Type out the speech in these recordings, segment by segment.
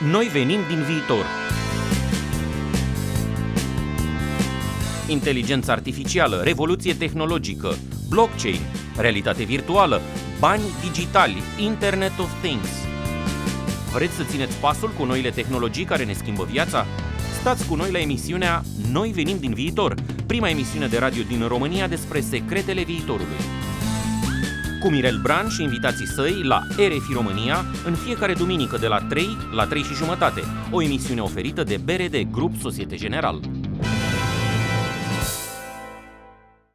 Noi venim din viitor. Inteligență artificială, revoluție tehnologică, blockchain, realitate virtuală, bani digitali, Internet of Things. Vreți să țineți pasul cu noile tehnologii care ne schimbă viața? Stați cu noi la emisiunea Noi venim din viitor, prima emisiune de radio din România despre secretele viitorului. Cu Mirel Bran și invitații săi la RFI România, în fiecare duminică de la 3 la 3 și jumătate, o emisiune oferită de BRD Grup Societe General.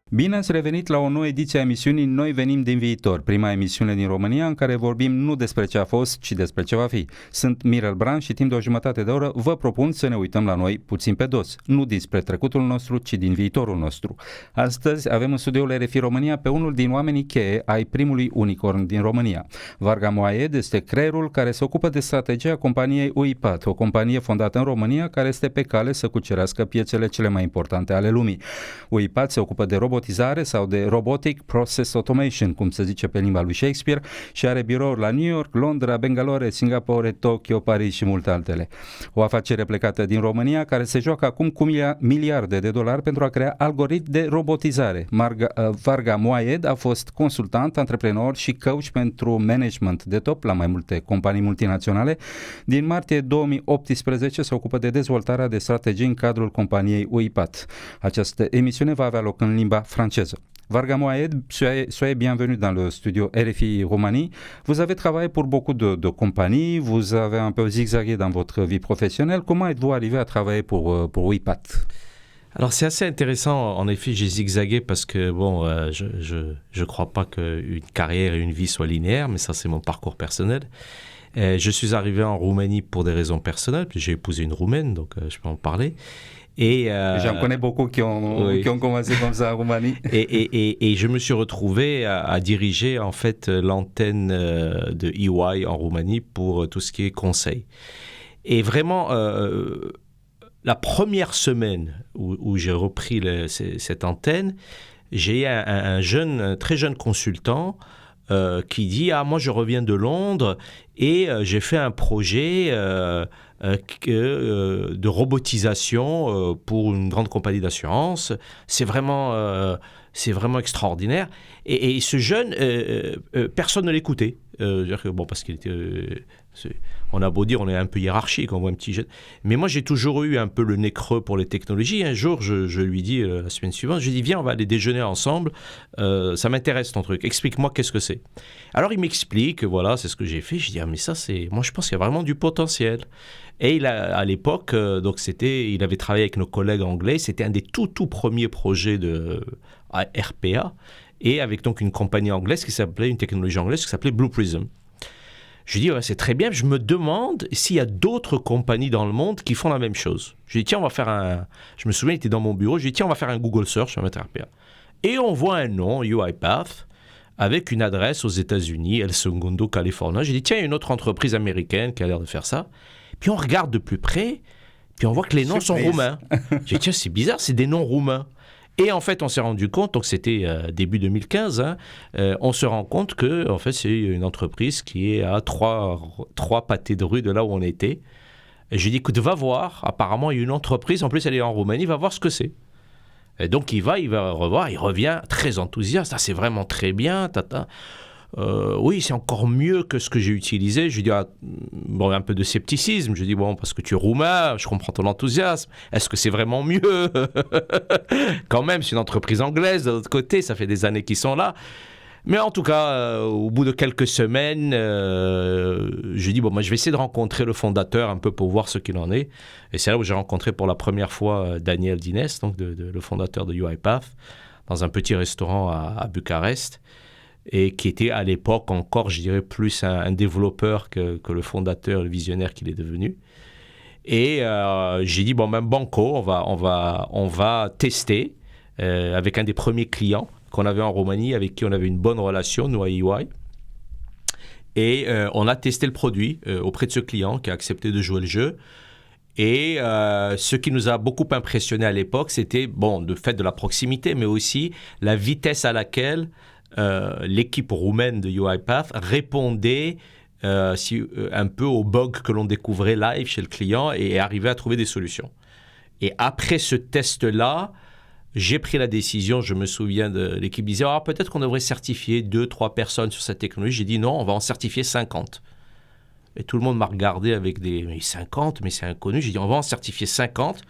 Bine ați revenit la o nouă ediție a emisiunii Noi venim din viitor, prima emisiune din România în care vorbim nu despre ce a fost, ci despre ce va fi. Sunt Mirel Bran și timp de o jumătate de oră vă propun să ne uităm la noi puțin pe dos, nu dinspre trecutul nostru, ci din viitorul nostru. Astăzi avem în studioul RFI România pe unul din oamenii cheie ai primului unicorn din România. Varga Moayed este creierul care se ocupă de strategia companiei UiPath, o companie fondată în România care este pe cale să cucerească piețele cele mai importante ale lumii. UiPath se ocupă de robotizare sau de Robotic Process Automation, cum se zice pe limba lui Shakespeare, și are birouri la New York, Londra, Bangalore, Singapore, Tokyo, Paris și multe altele. O afacere plecată din România care se joacă acum cu miliarde de dolari pentru a crea algoritmi de robotizare. Varga Moayed a fost consultant, antreprenor și coach pentru management de top la mai multe companii multinaționale. Din martie 2018 se ocupă de dezvoltarea de strategii în cadrul companiei UiPath. Această emisiune va avea loc în limba franceză. Varga Moayed, soyez bienvenue dans le studio RFI Roumanie. Vous avez travaillé pour beaucoup de compagnies, vous avez un peu zigzagué dans votre vie professionnelle. Comment êtes-vous arrivé à travailler pour UiPath? Alors c'est assez intéressant, en effet j'ai zigzagué parce que je crois pas qu'une carrière et une vie soient linéaires, mais ça c'est mon parcours personnel. Je suis arrivé en Roumanie pour des raisons personnelles, puis j'ai épousé une Roumaine, donc je peux en parler. Et j'en connais beaucoup qui ont commencé comme ça en Roumanie. Et je me suis retrouvé à diriger en fait l'antenne de EY en Roumanie pour tout ce qui est conseil. Et vraiment, la première semaine où j'ai repris cette antenne, j'ai un très jeune consultant qui dit « Ah, moi je reviens de Londres et j'ai fait un projet de robotisation pour une grande compagnie d'assurance. C'est vraiment extraordinaire. » Et ce jeune, personne ne l'écoutait. Parce qu'il était... on a beau dire, on est un peu hiérarchique, on voit un petit jeune. Mais moi, j'ai toujours eu un peu le nez creux pour les technologies. Un jour, je lui dis, la semaine suivante, je lui dis, viens, on va aller déjeuner ensemble. Ça m'intéresse ton truc. Explique-moi qu'est-ce que c'est. Alors, il m'explique, voilà, c'est ce que j'ai fait. Je dis, ah, mais ça, c'est... Moi, je pense qu'il y a vraiment du potentiel. Et à l'époque, il avait travaillé avec nos collègues anglais. C'était un des tout premiers projets de RPA. Et avec donc une compagnie anglaise une technologie anglaise qui s'appelait Blue Prism. Je dis, ouais, c'est très bien. Je me demande s'il y a d'autres compagnies dans le monde qui font la même chose. Je dis, tiens, on va faire je me souviens, il était dans mon bureau. Je dis, tiens, on va faire un Google Search, on va mettre RPA. Et on voit un nom, UiPath, avec une adresse aux États-Unis, El Segundo, Californie. Je dis, tiens, il y a une autre entreprise américaine qui a l'air de faire ça. Puis on regarde de plus près, puis on voit que les noms sont roumains. Je dis, tiens, c'est bizarre, c'est des noms roumains. Et en fait, on s'est rendu compte, donc c'était début 2015, on se rend compte que en fait, c'est une entreprise qui est à trois pâtés de rue de là où on était. Et je lui dis, écoute, va voir, apparemment, il y a une entreprise, en plus elle est en Roumanie, va voir ce que c'est. Et donc il va revoir, il revient très enthousiaste, ah, c'est vraiment très bien, tata. Oui, c'est encore mieux que ce que j'ai utilisé. Je lui dis, un peu de scepticisme. Je lui dis, parce que tu es roumain, je comprends ton enthousiasme. Est-ce que c'est vraiment mieux? Quand même, c'est une entreprise anglaise, de l'autre côté, ça fait des années qu'ils sont là. Mais en tout cas, au bout de quelques semaines, je dis, moi, je vais essayer de rencontrer le fondateur un peu pour voir ce qu'il en est. Et c'est là où j'ai rencontré pour la première fois Daniel Dines, donc le fondateur de UiPath, dans un petit restaurant à Bucarest. Et qui était à l'époque encore, je dirais, plus un développeur que le fondateur, le visionnaire qu'il est devenu. Et j'ai dit, même banco, on va tester avec un des premiers clients qu'on avait en Roumanie, avec qui on avait une bonne relation, nous à EY. Et on a testé le produit auprès de ce client qui a accepté de jouer le jeu. Et ce qui nous a beaucoup impressionné à l'époque, c'était, le fait de la proximité, mais aussi la vitesse à laquelle l'équipe roumaine de UiPath répondait un peu aux bugs que l'on découvrait live chez le client et arriver à trouver des solutions. Et après ce test-là, j'ai pris la décision, je me souviens de l'équipe disait peut-être qu'on devrait certifier 2-3 personnes sur cette technologie. J'ai dit non, on va en certifier 50. Et tout le monde m'a regardé avec mais 50, mais c'est inconnu. J'ai dit on va en certifier 50.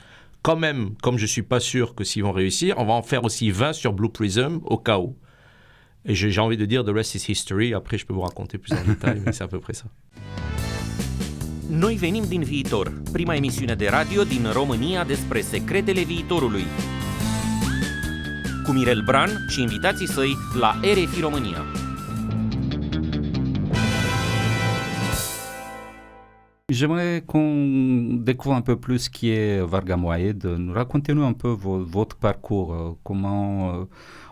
Quand même, comme je ne suis pas sûr que s'ils vont réussir, on va en faire aussi 20 sur Blue Prism au cas où. Et j'ai envie de dire the rest is history. Après, je peux vous raconter plus en détail, mais c'est à peu près ça. Noi venim din viitor, prima emisiune de radio din România despre secretele viitorului. Cu Mirel Bran și invitații săi la RFI România. J'aimerais qu'on découvre un peu plus qui est Varga Moaed. Racontez-nous un peu votre parcours. Comment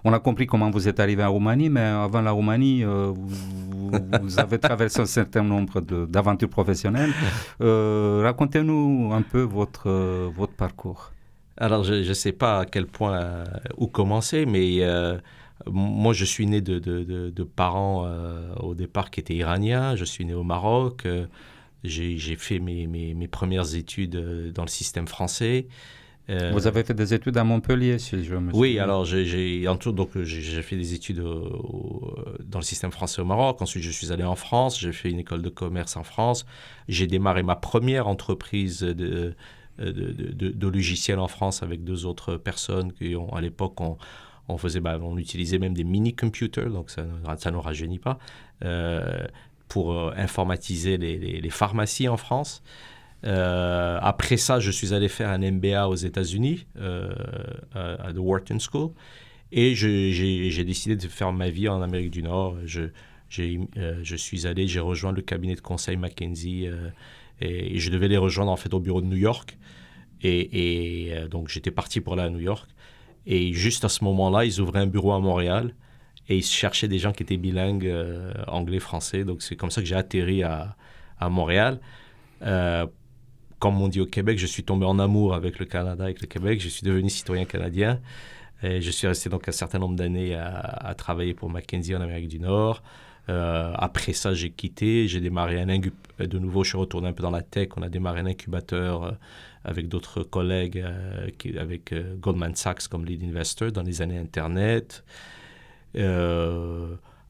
on a compris comment vous êtes arrivé en Roumanie, mais avant la Roumanie, vous avez traversé un certain nombre d'aventures professionnelles. Racontez-nous un peu votre parcours. Alors, je ne sais pas à quel point où commencer, mais moi, je suis né de parents au départ qui étaient iraniens. Je suis né au Maroc. J'ai fait mes premières études dans le système français. Vous avez fait des études à Montpellier, si je me souviens. Oui, alors j'ai fait des études dans le système français au Maroc. Ensuite, je suis allé en France. J'ai fait une école de commerce en France. J'ai démarré ma première entreprise de logiciels en France avec 2 autres personnes qui à l'époque on utilisait même des mini-computers, donc ça ne rajeunit pas, pour informatiser les pharmacies en France. Après ça, je suis allé faire un MBA aux États-Unis, à The Wharton School, et j'ai décidé de faire ma vie en Amérique du Nord. J'ai rejoint le cabinet de conseil McKinsey, et je devais les rejoindre en fait au bureau de New York. Donc j'étais parti pour aller à New York. Et juste à ce moment-là, ils ouvraient un bureau à Montréal et ils cherchaient des gens qui étaient bilingues anglais-français. Donc c'est comme ça que j'ai atterri à Montréal. Comme on dit au Québec, je suis tombé en amour avec le Canada, avec le Québec. Je suis devenu citoyen canadien. Et je suis resté donc un certain nombre d'années à travailler pour McKinsey en Amérique du Nord. Après ça, j'ai quitté, j'ai démarré de nouveau, je suis retourné un peu dans la tech. On a démarré un incubateur avec d'autres collègues, avec Goldman Sachs comme lead investor dans les années Internet.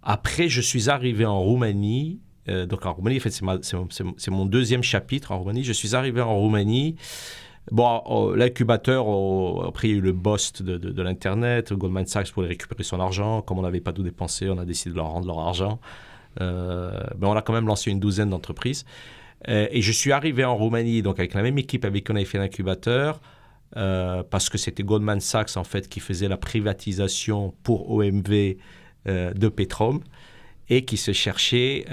Après, je suis arrivé en Roumanie. Donc en Roumanie, en fait, c'est mon deuxième chapitre en Roumanie. Je suis arrivé en Roumanie. Bon, l'incubateur, après il y a eu le boss de l'Internet, Goldman Sachs voulait récupérer son argent. Comme on n'avait pas tout dépensé, on a décidé de leur rendre leur argent. Mais on a quand même lancé une 12aine d'entreprises. Et je suis arrivé en Roumanie donc avec la même équipe avec qui on avait fait l'incubateur, parce que c'était Goldman Sachs en fait qui faisait la privatisation pour OMV de Petrom. Et qui se cherchait,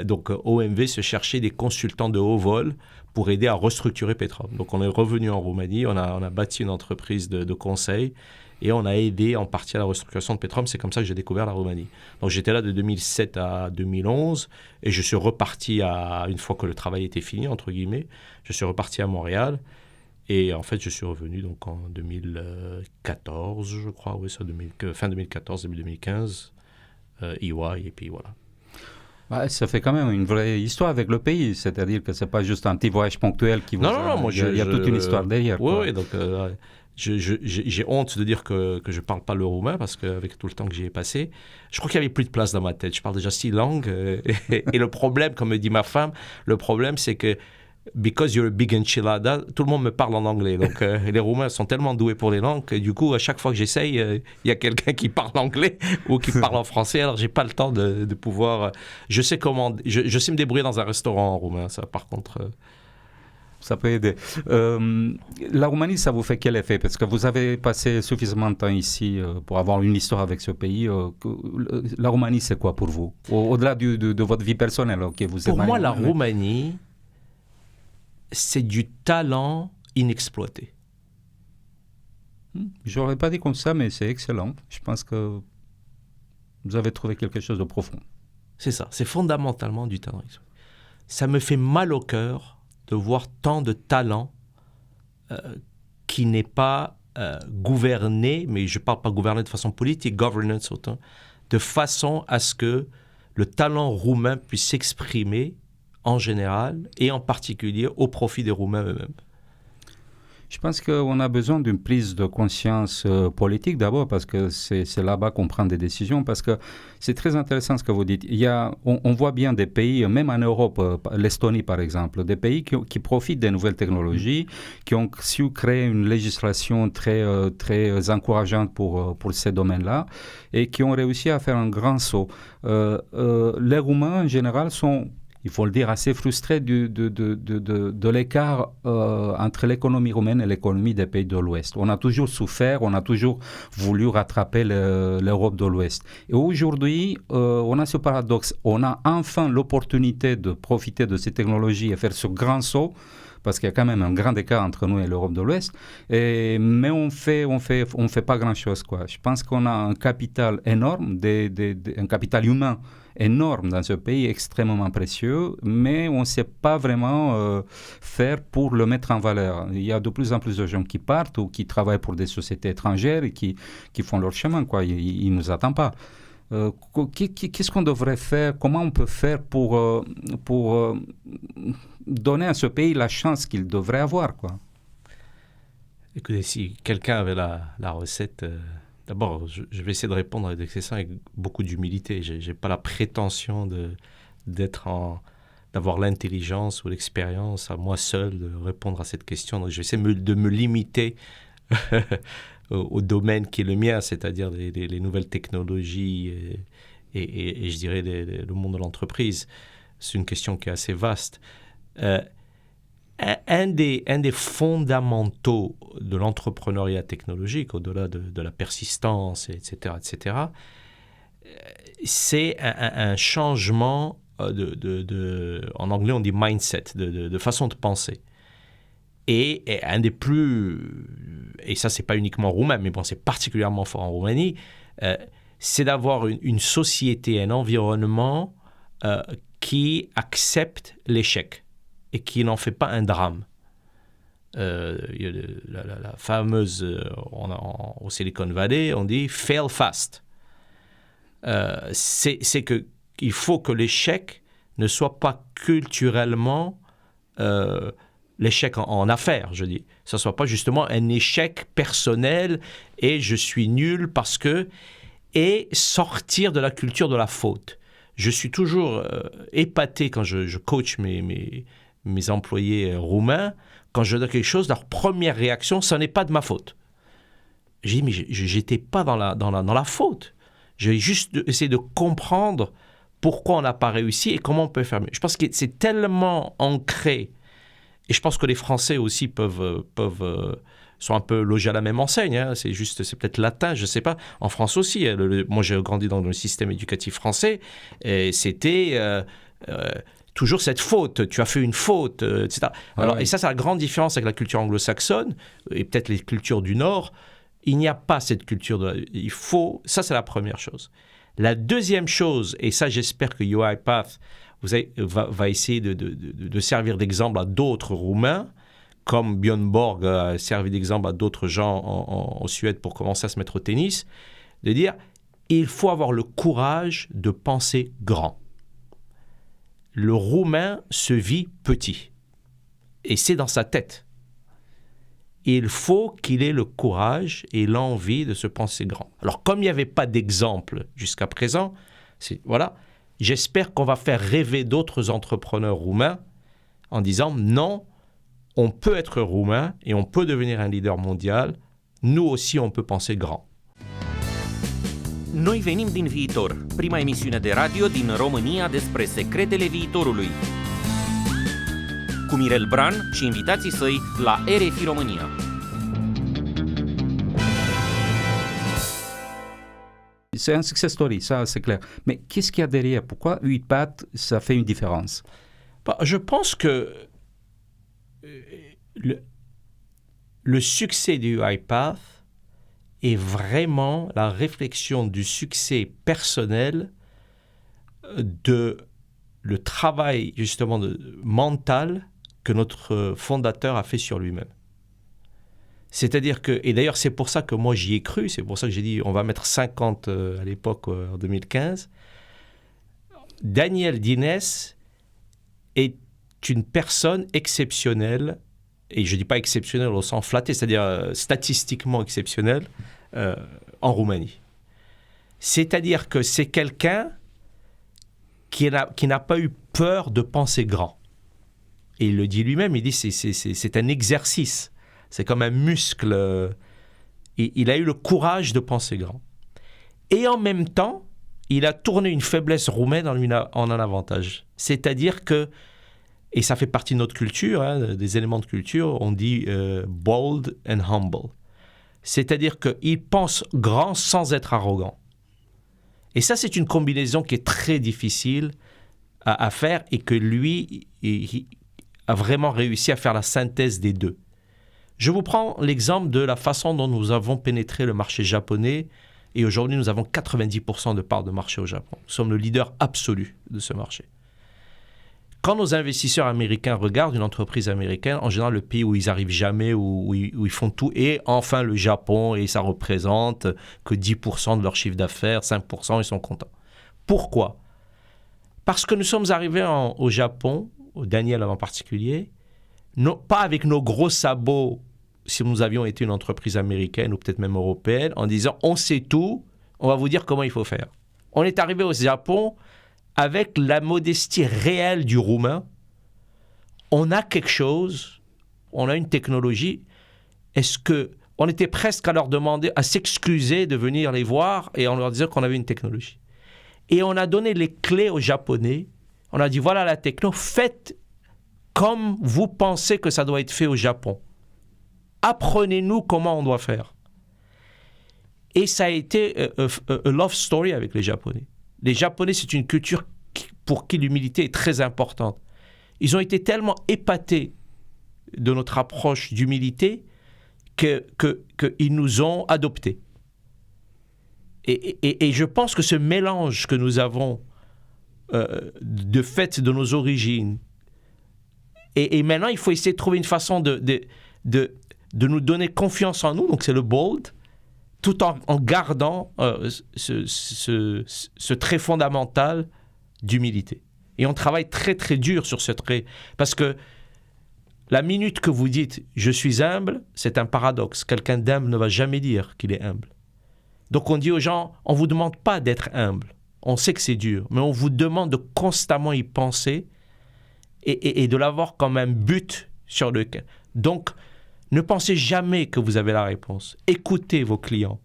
donc OMV se cherchait des consultants de haut vol pour aider à restructurer Petrom. Donc on est revenu en Roumanie, on a bâti une entreprise de conseil et on a aidé en partie à la restructuration de Petrom. C'est comme ça que j'ai découvert la Roumanie. Donc j'étais là de 2007 à 2011 et je suis reparti une fois que le travail était fini, entre guillemets, je suis reparti à Montréal. Et en fait, je suis revenu donc en 2014, je crois, oui, fin 2014, début 2015. EY, et puis voilà. Ouais, ça fait quand même une vraie histoire avec le pays, c'est-à-dire que c'est pas juste un petit voyage ponctuel qui vous... Non, moi, il y a toute une histoire derrière. Oui, donc j'ai honte de dire que je parle pas le roumain parce qu'avec tout le temps que j'y ai passé, je crois qu'il y avait plus de place dans ma tête. Je parle déjà 6 langues et le problème, comme me dit ma femme, le problème c'est que because you're a big enchilada, tout le monde me parle en anglais. Donc, les Roumains sont tellement doués pour les langues que du coup, à chaque fois que j'essaye, il y a quelqu'un qui parle anglais ou qui parle en français. Alors, j'ai pas le temps de pouvoir... Je sais me débrouiller dans un restaurant en roumain, ça, par contre... Ça peut aider. La Roumanie, ça vous fait quel effet? Parce que vous avez passé suffisamment de temps ici pour avoir une histoire avec ce pays. La Roumanie, c'est quoi pour vous? Au-delà de votre vie personnelle, pour moi, la Roumanie... c'est du talent inexploité. J'aurais pas dit comme ça, mais c'est excellent. Je pense que vous avez trouvé quelque chose de profond. C'est ça, c'est fondamentalement du talent inexploité. Ça me fait mal au cœur de voir tant de talent qui n'est pas gouverné, mais je ne parle pas gouverné de façon politique, governance autant, de façon à ce que le talent roumain puisse s'exprimer en général et en particulier au profit des Roumains eux-mêmes. Je pense qu'on a besoin d'une prise de conscience politique d'abord, parce que c'est là-bas qu'on prend des décisions, parce que c'est très intéressant ce que vous dites. On voit bien des pays, même en Europe, l'Estonie par exemple, des pays qui profitent des nouvelles technologies, qui ont su créer une législation très encourageante pour ces domaines-là, et qui ont réussi à faire un grand saut. Les Roumains, en général, sont, il faut le dire, assez frustrés de l'écart entre l'économie roumaine et l'économie des pays de l'Ouest. On a toujours souffert, on a toujours voulu rattraper l'Europe de l'Ouest. Et aujourd'hui, on a ce paradoxe. On a enfin l'opportunité de profiter de ces technologies et faire ce grand saut, parce qu'il y a quand même un grand écart entre nous et l'Europe de l'Ouest, mais on fait pas grand-chose, quoi. Je pense qu'on a un capital énorme, un capital humain énorme dans ce pays, extrêmement précieux, mais on ne sait pas vraiment faire pour le mettre en valeur. Il y a de plus en plus de gens qui partent ou qui travaillent pour des sociétés étrangères et qui font leur chemin, quoi. Ils ne nous attendent pas. Qu'est-ce qu'on devrait faire? Comment on peut faire pour donner à ce pays la chance qu'il devrait avoir, quoi? Écoutez, si quelqu'un avait la recette, d'abord, je vais essayer de répondre avec beaucoup d'humilité. Je n'ai pas la prétention d'avoir l'intelligence ou l'expérience à moi seul de répondre à cette question. Donc, je vais essayer de me limiter au domaine qui est le mien, c'est-à-dire les nouvelles technologies et je dirais le monde de l'entreprise. C'est une question qui est assez vaste. Un des fondamentaux de l'entrepreneuriat technologique, au-delà de la persistance, etc., c'est un changement en anglais on dit mindset, de façon de penser. Et un des plus, et ça c'est pas uniquement roumain, mais bon c'est particulièrement fort en Roumanie, c'est d'avoir une société, un environnement qui accepte l'échec et qui n'en fait pas un drame. Il y a la fameuse, au Silicon Valley, on dit « fail fast ». C'est qu'il faut que l'échec ne soit pas culturellement l'échec en affaires, je dis. Ça ne soit pas justement un échec personnel et je suis nul parce que... Et sortir de la culture de la faute. Je suis toujours épaté quand je coach mes employés roumains. Quand je donne quelque chose, leur première réaction, ce n'est pas de ma faute. J'ai dit, mais je n'étais pas dans la faute. J'ai juste essayé de comprendre pourquoi on n'a pas réussi et comment on peut faire mieux. Je pense que c'est tellement ancré. Et je pense que les Français aussi sont un peu logés à la même enseigne. Hein. C'est peut-être latin, je ne sais pas. En France aussi. Moi, j'ai grandi dans le système éducatif français. Et c'était toujours cette faute. Tu as fait une faute, etc. Alors, oui. Et ça, c'est la grande différence avec la culture anglo-saxonne et peut-être les cultures du Nord. Il n'y a pas cette culture. Ça, c'est la première chose. La deuxième chose, et ça, j'espère que UiPath va essayer de servir d'exemple à d'autres Roumains, comme Björn Borg a servi d'exemple à d'autres gens en Suède pour commencer à se mettre au tennis, de dire il faut avoir le courage de penser grand. Le Roumain se vit petit, et c'est dans sa tête. Il faut qu'il ait le courage et l'envie de se penser grand. Alors, comme il n'y avait pas d'exemple jusqu'à présent, voilà, j'espère qu'on va faire rêver d'autres entrepreneurs roumains en disant non, on peut être roumain et on peut devenir un leader mondial. Nous aussi, on peut penser grand. Noi venim din viitor, prima emisiune de radio din România despre secretele viitorului. Cu Mirel Bran și invitații săi la RFI România. C'est un success story, ça c'est clair. Mais qu'est-ce qu'il y a derrière? Pourquoi UiPath, ça fait une différence? Je pense que le succès du UiPath est vraiment la réflexion du succès personnel de le travail justement mental que notre fondateur a fait sur lui-même. C'est-à-dire que, et d'ailleurs c'est pour ça que moi j'y ai cru, c'est pour ça que j'ai dit on va mettre 50 à l'époque en 2015. Daniel Dines est une personne exceptionnelle, et je ne dis pas exceptionnelle au sens flatté, c'est-à-dire statistiquement exceptionnelle, en Roumanie. C'est-à-dire que c'est quelqu'un qui n'a pas eu peur de penser grand. Et il le dit lui-même, il dit c'est un exercice, c'est comme un muscle. Il a eu le courage de penser grand. Et en même temps, il a tourné une faiblesse roumaine en un avantage. C'est-à-dire que, et ça fait partie de notre culture, des éléments de culture, on dit bold and humble. C'est-à-dire qu'il pense grand sans être arrogant. Et ça, c'est une combinaison qui est très difficile à faire et que lui, il a vraiment réussi à faire la synthèse des deux. Je vous prends l'exemple de la façon dont nous avons pénétré le marché japonais et aujourd'hui, nous avons 90% de part de marché au Japon. Nous sommes le leader absolu de ce marché. Quand nos investisseurs américains regardent une entreprise américaine, en général, le pays où ils n'arrivent jamais, où ils font tout, et enfin le Japon, et ça représente que 10% de leur chiffre d'affaires, 5%, ils sont contents. Pourquoi ? Parce que nous sommes arrivés au Japon, au Daniel en particulier, pas avec nos gros sabots, si nous avions été une entreprise américaine ou peut-être même européenne, en disant on sait tout, on va vous dire comment il faut faire. On est arrivé au Japon avec la modestie réelle du Roumain. On a quelque chose, on a une technologie. On était presque à leur demander, à s'excuser de venir les voir et on leur disait qu'on avait une technologie. Et on a donné les clés aux Japonais. On a dit voilà la techno, faites comme vous pensez que ça doit être fait au Japon. Apprenez-nous comment on doit faire. Et ça a été a love story avec les Japonais. Les Japonais, c'est une culture pour qui l'humilité est très importante. Ils ont été tellement épatés de notre approche d'humilité qu'ils nous ont adoptés. Et je pense que ce mélange que nous avons de fait de nos origines, et maintenant il faut essayer de trouver une façon de nous donner confiance en nous, donc c'est le bold, tout en gardant ce trait fondamental d'humilité. Et on travaille très très dur sur ce trait, parce que la minute que vous dites « je suis humble », c'est un paradoxe. Quelqu'un d'humble ne va jamais dire qu'il est humble. Donc on dit aux gens, on ne vous demande pas d'être humble. On sait que c'est dur, mais on vous demande de constamment y penser et de l'avoir comme un but sur lequel. Donc, ne pensez jamais que vous avez la réponse. Écoutez vos clients.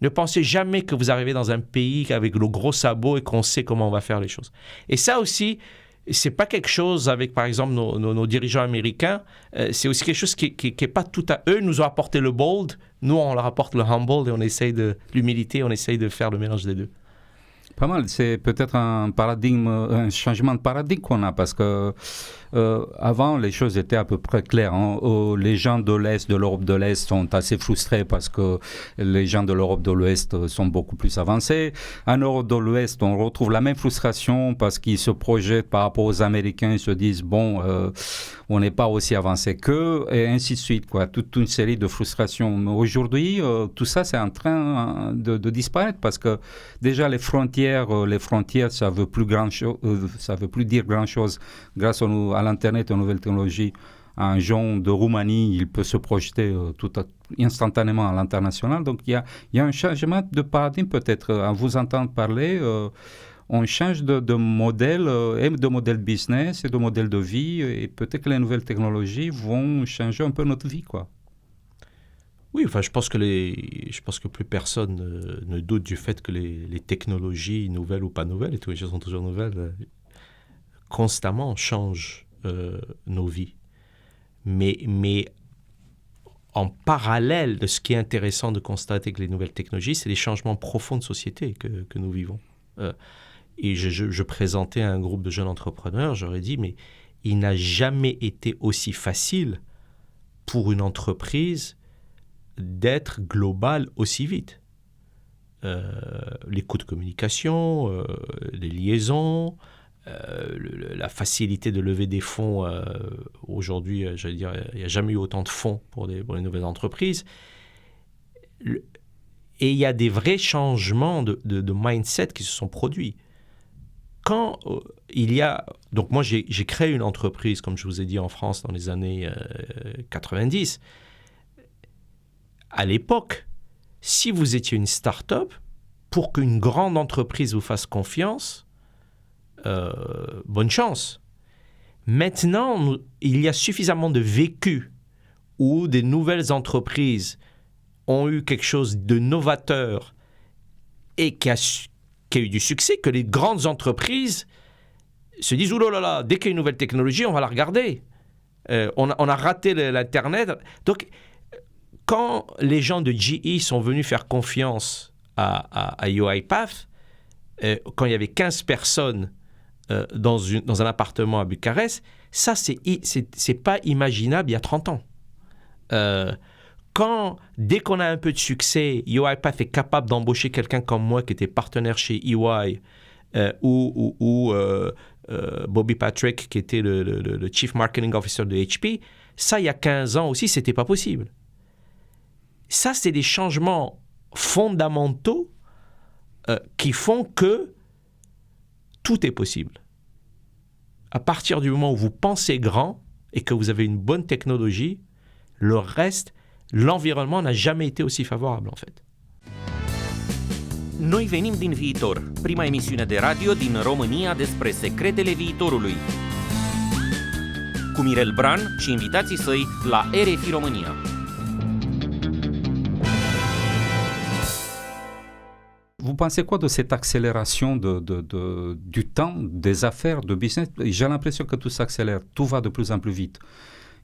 Ne pensez jamais que vous arrivez dans un pays avec le gros sabot et qu'on sait comment on va faire les choses. Et ça aussi, c'est pas quelque chose avec, par exemple, nos dirigeants américains. C'est aussi quelque chose qui est pas tout à eux. Nous ont apporté le bold. Nous, on leur apporte le humble et on essaye l'humilité. On essaye de faire le mélange des deux. Pas mal. C'est peut-être un changement de paradigme qu'on a parce que avant, les choses étaient à peu près claires. Les gens de l'Est, de l'Europe de l'Est sont assez frustrés parce que les gens de l'Europe de l'Ouest sont beaucoup plus avancés. En Europe de l'Ouest, on retrouve la même frustration parce qu'ils se projettent par rapport aux Américains. Ils se disent, bon, on n'est pas aussi avancé qu'eux, et ainsi de suite, quoi. Toute une série de frustrations. Mais aujourd'hui, tout ça, c'est en train de disparaître parce que déjà, les frontières, ça veut plus dire grand-chose. Grâce à l'Internet et aux nouvelles technologies, un jeune de Roumanie, il peut se projeter instantanément à l'international. Donc, il y a un changement de paradigme peut-être. À vous entendre parler, on change de modèle, et de modèle business et de modèle de vie, et peut-être que les nouvelles technologies vont changer un peu notre vie, quoi. Oui, enfin, je pense que plus personne ne doute du fait que les technologies, nouvelles ou pas nouvelles, les technologies sont toujours nouvelles, constamment changent nos vies. Mais en parallèle de ce qui est intéressant de constater avec les nouvelles technologies, c'est les changements profonds de société que nous vivons. Et je présentais un groupe de jeunes entrepreneurs, j'aurais dit, mais il n'a jamais été aussi facile pour une entreprise d'être globale aussi vite. Les coûts de communication, les liaisons, la facilité de lever des fonds. Aujourd'hui, j'allais dire, il n'y a jamais eu autant de fonds pour les nouvelles entreprises. Et il y a des vrais changements de mindset qui se sont produits. quand il y a... Donc moi, j'ai créé une entreprise, comme je vous ai dit, en France dans les années 90. À l'époque, si vous étiez une start-up, pour qu'une grande entreprise vous fasse confiance, bonne chance. Maintenant, il y a suffisamment de vécu où des nouvelles entreprises ont eu quelque chose de novateur et qui a eu du succès, que les grandes entreprises se disent « Ouh là là, dès qu'il y a une nouvelle technologie, on va la regarder. On a raté l'Internet. » Donc, quand les gens de GE sont venus faire confiance à UiPath, quand il y avait 15 personnes dans un appartement à Bucarest, ça, c'est pas imaginable il y a 30 ans. Dès qu'on a un peu de succès, UiPath est capable d'embaucher quelqu'un comme moi qui était partenaire chez EY ou Bobby Patrick qui était le Chief Marketing Officer de HP, ça, il y a 15 ans aussi, c'était pas possible. Ça, c'est des changements fondamentaux qui font que tout est possible. À partir du moment où vous pensez grand et que vous avez une bonne technologie, le reste, l'environnement n'a jamais été aussi favorable, en fait. Noi venim din viitor, prima emisiune de radio din România despre secretele viitorului. Cu Mirel Bran și invitații săi la RFI România. Vous pensez quoi de cette accélération du temps, des affaires, de business? J'ai l'impression que tout s'accélère, tout va de plus en plus vite.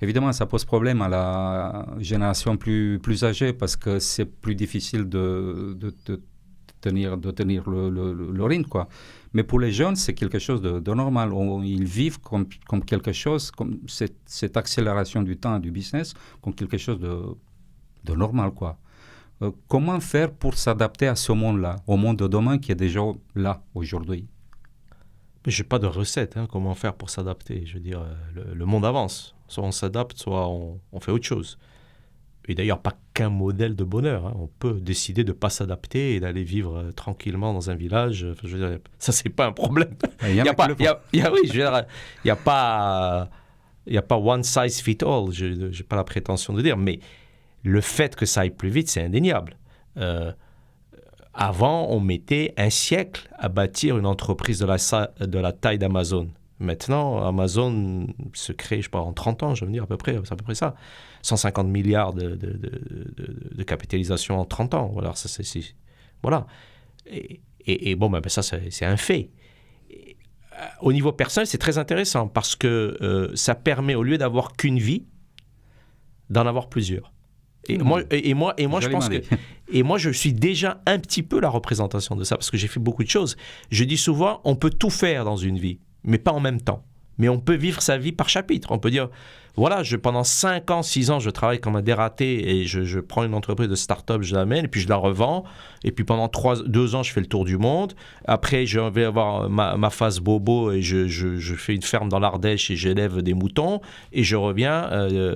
Évidemment, ça pose problème à la génération plus âgée parce que c'est plus difficile de tenir le rythme, quoi. Mais pour les jeunes, c'est quelque chose de normal. Ils vivent comme quelque chose, comme cette accélération du temps et du business, comme quelque chose de normal, quoi. Comment faire pour s'adapter à ce monde-là, au monde de demain qui est déjà là aujourd'hui? Je n'ai pas de recette, comment faire pour s'adapter. Je veux dire, le monde avance. Soit on s'adapte, soit on fait autre chose. Et d'ailleurs, pas qu'un modèle de bonheur. On peut décider de ne pas s'adapter et d'aller vivre tranquillement dans un village. Enfin, je veux dire, ça, c'est pas un problème. Il n'y a pas one size fit all. Je n'ai pas la prétention de dire, mais le fait que ça aille plus vite, c'est indéniable. Avant, on mettait un siècle à bâtir une entreprise de la taille d'Amazon. Maintenant, Amazon se crée, je sais pas, en 30 ans, je veux dire, c'est à peu près ça. 150 milliards de capitalisation en 30 ans. Voilà, ça, voilà. Et bon, ça, c'est un fait. Au niveau personnel, c'est très intéressant parce que ça permet, au lieu d'avoir qu'une vie, d'en avoir plusieurs. Moi, je pense que... Et moi, je suis déjà un petit peu la représentation de ça, parce que j'ai fait beaucoup de choses. Je dis souvent, on peut tout faire dans une vie, mais pas en même temps. Mais on peut vivre sa vie par chapitre. On peut dire, voilà, pendant 5 ans, 6 ans, je travaille comme un dératé et je prends une entreprise de start-up, je l'amène, et puis je la revends. Et puis pendant 2 ans, je fais le tour du monde. Après, je vais avoir ma phase bobo et je fais une ferme dans l'Ardèche et j'élève des moutons. Et je reviens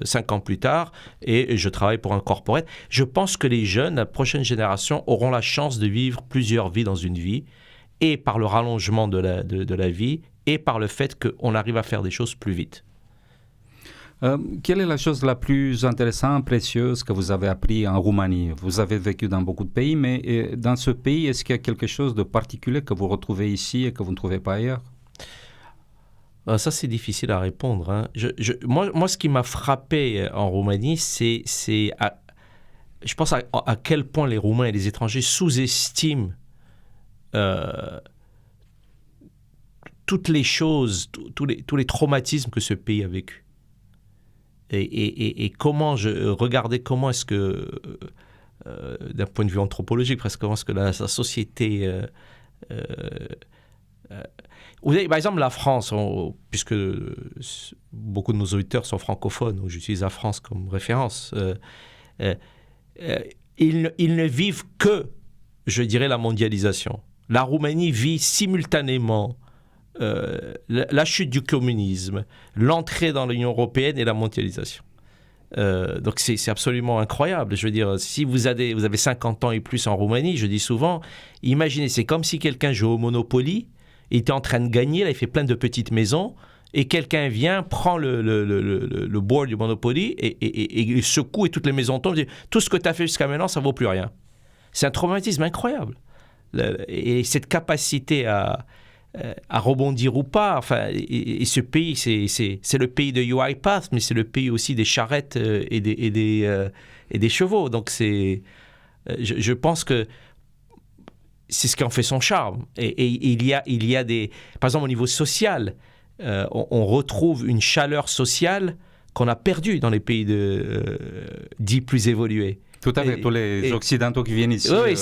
5 ans plus tard et je travaille pour un corporate. Je pense que les jeunes, la prochaine génération, auront la chance de vivre plusieurs vies dans une vie, et par le rallongement de la vie, et par le fait qu'on arrive à faire des choses plus vite. Quelle est la chose la plus intéressante, précieuse que vous avez appris en Roumanie? Vous avez vécu dans beaucoup de pays, mais dans ce pays, est-ce qu'il y a quelque chose de particulier que vous retrouvez ici et que vous ne trouvez pas ailleurs? Ça, c'est difficile à répondre. Moi, ce qui m'a frappé en Roumanie, je pense à quel point les Roumains et les étrangers sous-estiment toutes les choses, tous les traumatismes que ce pays a vécu. Et comment comment est-ce que, d'un point de vue anthropologique, presque, comment est-ce que la société... vous avez, par exemple, la France, puisque beaucoup de nos auditeurs sont francophones, j'utilise la France comme référence, ils ne vivent que, je dirais, la mondialisation. La Roumanie vit simultanément la chute du communisme, l'entrée dans l'Union européenne et la mondialisation. Donc c'est absolument incroyable. Je veux dire, si vous avez 50 ans et plus en Roumanie, je dis souvent, imaginez, c'est comme si quelqu'un jouait au Monopoly Il était en train de gagner, là, il fait plein de petites maisons, et quelqu'un vient, prend le board du Monopoly et il secoue et toutes les maisons tombent. Dit, tout ce que tu as fait jusqu'à maintenant, ça ne vaut plus rien. C'est un traumatisme incroyable. Et cette capacité à rebondir ou pas, enfin, et ce pays, c'est le pays de UiPath, mais c'est le pays aussi des charrettes et des chevaux. Donc je pense que c'est ce qui en fait son charme. Et il y a des... Par exemple, au niveau social, on retrouve une chaleur sociale qu'on a perdue dans les pays dits plus évolués. Tout à fait, tous les Occidentaux qui viennent ici. Oui,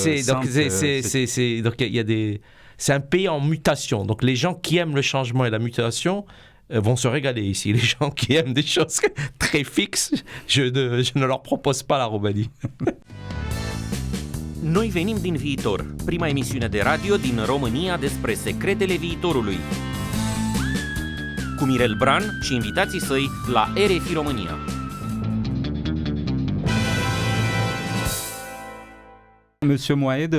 donc il y a des... C'est un pays en mutation. Donc les gens qui aiment le changement et la mutation vont se régaler ici. Les gens qui aiment des choses très fixes, je ne leur propose pas la Roumanie. Noi venim din viitor, prima emisiune de radio din România despre secretele viitorului. Cu Mirel Bran și invitații săi la RFI România. Monsieur Moaed,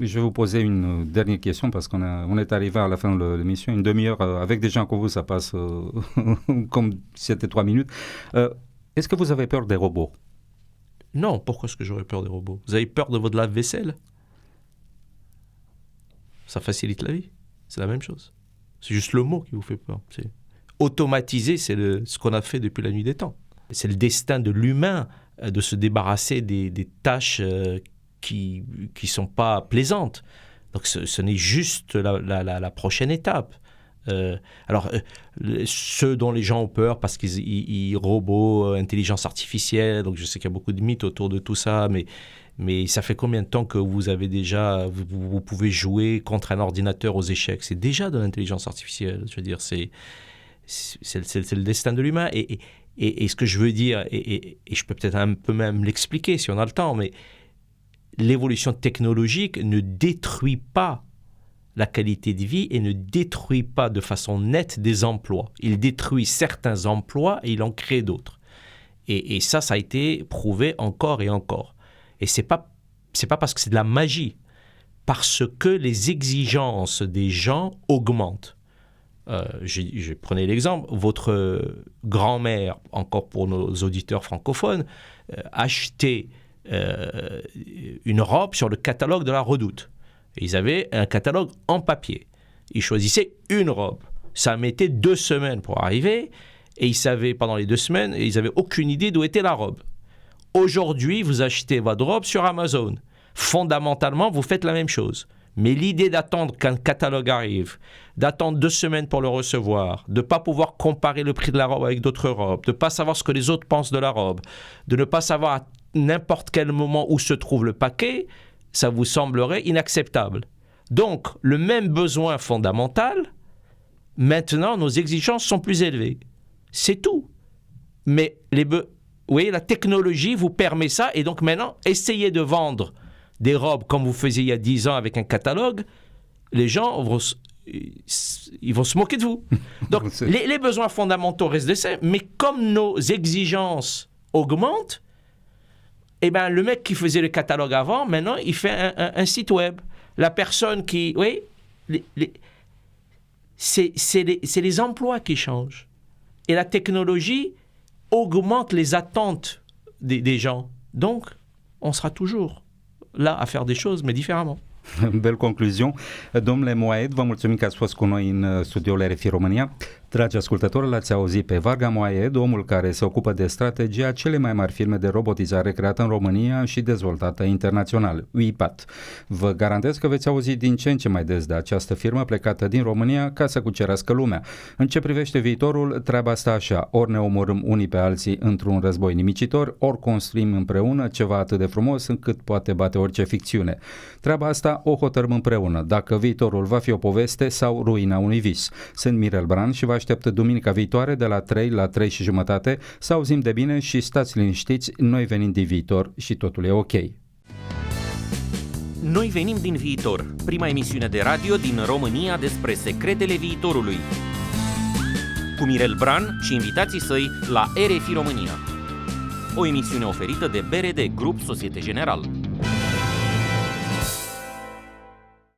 je vais vous poser une dernière question parce qu'on est arrivé à la fin de l'émission. Une demi-heure avec des gens comme vous, ça passe comme si c'était 3 minutes. Est-ce que vous avez peur des robots? Non, pourquoi est-ce que j'aurais peur des robots? Vous avez peur de votre lave-vaisselle? Ça facilite la vie. C'est la même chose. C'est juste le mot qui vous fait peur. Automatiser, c'est ce qu'on a fait depuis la nuit des temps. C'est le destin de l'humain de se débarrasser des tâches qui ne sont pas plaisantes. Donc ce n'est juste la prochaine étape. Ceux dont les gens ont peur parce qu'ils robots, intelligence artificielle, donc je sais qu'il y a beaucoup de mythes autour de tout ça, mais ça fait combien de temps que vous pouvez jouer contre un ordinateur aux échecs? C'est déjà de l'intelligence artificielle, je veux dire, c'est le destin de l'humain. Et ce que je veux dire, et je peux peut-être un peu même l'expliquer si on a le temps, mais l'évolution technologique ne détruit pas la qualité de vie et ne détruit pas de façon nette des emplois. Il détruit certains emplois et il en crée d'autres. Et ça a été prouvé encore et encore. Et c'est pas parce que c'est de la magie, parce que les exigences des gens augmentent. Je prenais l'exemple, votre grand-mère, encore pour nos auditeurs francophones, achetait une robe sur le catalogue de la Redoute. Ils avaient un catalogue en papier. Ils choisissaient une robe. Ça mettait 2 semaines pour arriver et ils savaient pendant les 2 semaines, ils n'avaient aucune idée d'où était la robe. Aujourd'hui, vous achetez votre robe sur Amazon. Fondamentalement, vous faites la même chose. Mais l'idée d'attendre qu'un catalogue arrive, d'attendre 2 semaines pour le recevoir, de ne pas pouvoir comparer le prix de la robe avec d'autres robes, de ne pas savoir ce que les autres pensent de la robe, de ne pas savoir à n'importe quel moment où se trouve le paquet, ça vous semblerait inacceptable. Donc, le même besoin fondamental, maintenant, nos exigences sont plus élevées. C'est tout. Mais vous voyez, la technologie vous permet ça, et donc maintenant, essayez de vendre des robes comme vous faisiez il y a 10 ans avec un catalogue, les gens vont se moquer de vous. Donc, les besoins fondamentaux restent de ça, mais comme nos exigences augmentent, eh ben, le mec qui faisait le catalogue avant, maintenant, il fait un site web. La personne qui... Oui, c'est les emplois qui changent. Et la technologie augmente les attentes des gens. Donc, on sera toujours là à faire des choses, mais différemment. Belle concluzion. Domnule Moaed, vă mulțumim că ați fost cu noi în studioul RFI România. Dragi ascultători, l-ați auzit pe Varga Moaed, omul care se ocupă de strategia cele mai mari firme de robotizare creată în România și dezvoltată internațional, UiPath. Vă garantez că veți auzi din ce în ce mai des de această firmă plecată din România ca să cucerească lumea. În ce privește viitorul, treaba stă așa: ori ne omorâm unii pe alții într-un război nimicitor, ori construim împreună ceva atât de frumos încât poate bate orice ficțiune. Treaba asta o hotărâm împreună, dacă viitorul va fi o poveste sau ruina unui vis. Sunt Mirel Bran și vă aștept duminica viitoare de la 3 la 3 și jumătate. Să auzim de bine și stați liniștiți, noi venim din viitor și totul e ok. Noi venim din viitor, prima emisiune de radio din România despre secretele viitorului. Cu Mirel Bran și invitații săi la RFI România. O emisiune oferită de BRD Grup Societe Generale.